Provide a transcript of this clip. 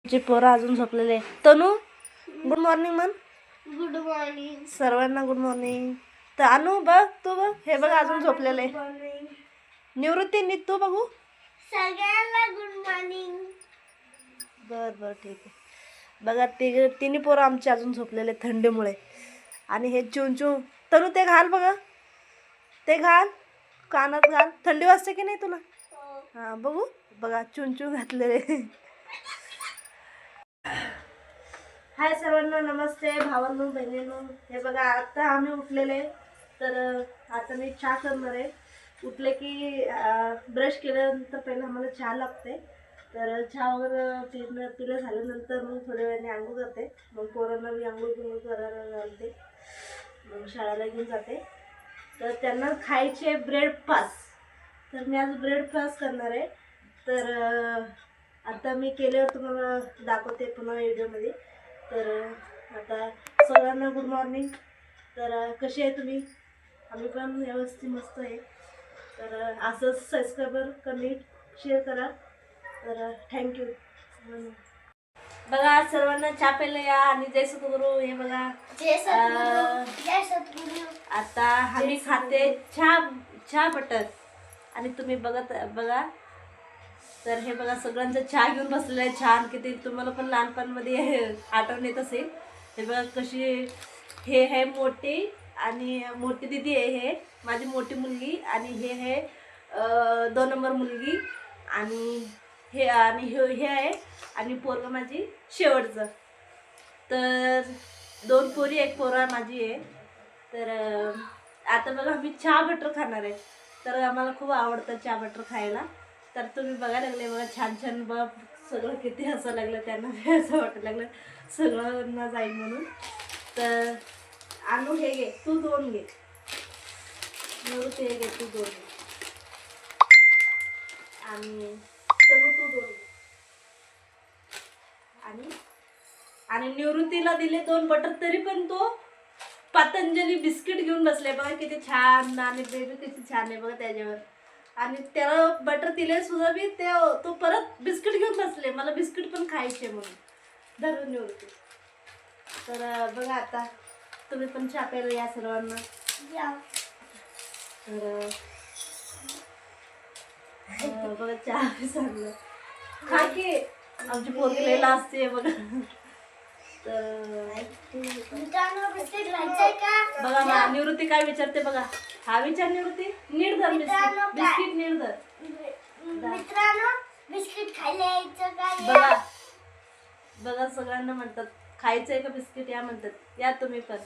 ची पोरं अजून झोपलेले. तनू गुड मॉर्निंग म्हण. गुड मॉर्निंग सर्वांना गुड मॉर्निंग. तर अनु बघ, तू बघ, हे बघ अजून झोपलेले. निवृत्ती नीट तू बघू. सगळ्यांना गुड मॉर्निंग. बर बर ठीक आहे. बघा तिन्ही पोरं आमचे अजून झोपलेले थंडीमुळे. आणि हे चुंचू. तनू ते घाल बघा, ते घाल कानात घाल. थंडी वाजते की नाही तुला? हां बघू. बघा चुंचू घातलेले. हाय सर्वांना नमस्ते भावांनो बहिणींनो. हे बघा आता आम्ही उठलेले. तर आता मी चहा करणार आहे. उठले की ब्रश केल्यानंतर पहिलं आम्हाला चहा लागते. तर चहा वगैरे पिलं झाल्यानंतर मग थोड्या वेळाने आंघोळ करते. मग पोरांना मी आंघोळ करायला घालते. मग शाळेला घेऊन जाते. तर त्यांना खायचे ब्रेकफास्ट. तर मी आज ब्रेकफास्ट करणार आहे. तर आता मी केल्यावर तुम्हाला दाखवते पुन्हा व्हिडिओमध्ये. तर आता सगळ्यांना गुड मॉर्निंग. तर कसे आहे तुम्ही? आम्ही पण व्यवस्थित मस्त आहे. तर असंच सबस्क्राईबर कमेंट शेअर करा. तर थँक्यू. बघा सर्वांना चहा प्यायला या आणि जय सद्गुरू. हे बघा जय सद्गुरू. आता आम्ही खाते चहा बटर. आणि तुम्ही बघा. तर हे बघा सगळ्यांचं चहा घेऊन बसलेलं आहे. छान किती तुम्हाला पण लहानपणामध्ये आठवण येत असेल. हे बघा कशी. हे आहे मोठी आणि मोठी दीदी आहे. हे माझी मोठी मुलगी. आणि हे आहे 2 नंबर मुलगी. आणि हे आहे. आणि पोरगा माझी शेवटचं. तर 2 पोरी 1 पोरा माझी आहे. तर आता बघा मी चहा बटर खाणार आहे. तर आम्हाला खूप आवडतं चहा बटर खायला. तर तुम्ही बघायला लागले बघा छान छान. बघ सगळं किती हसायला लागलं त्यांना. असं वाटायला लागलं सगळं जाईल म्हणून. तर आणू हे घे, तू 2 घे. ते घे, तू 2 घे. आणि तनू तू 2 घे. आणि निवृत्तीला दिले 2 बटर. तरी पण तो पतंजली बिस्किट घेऊन बसले. बघा किती छान. आणि बेबी किती छान आहे बघा त्याच्यावर. आणि त्याला बटर दिले सुद्धा बी तो परत बिस्किट घेऊन बसले. मला बिस्किट पण खायचे म्हणून धरून निवृत्ती. तर बघा आता तुम्ही पण चहा प्यायला या सर्वांना. तर बघा चहा सांगलं खा की. आमची पोरगी लयला असते बघा. बघा निवृत्ती काय विचारते बघा. हा विचार निवृत्ती. नीट धर बिस्किट नीट धर. मित्रांनो बिस्किट खायला यायचं का? बघा सगळ्यांना म्हणतात खायचंय का बिस्किट या म्हणतात. या तुम्ही पण.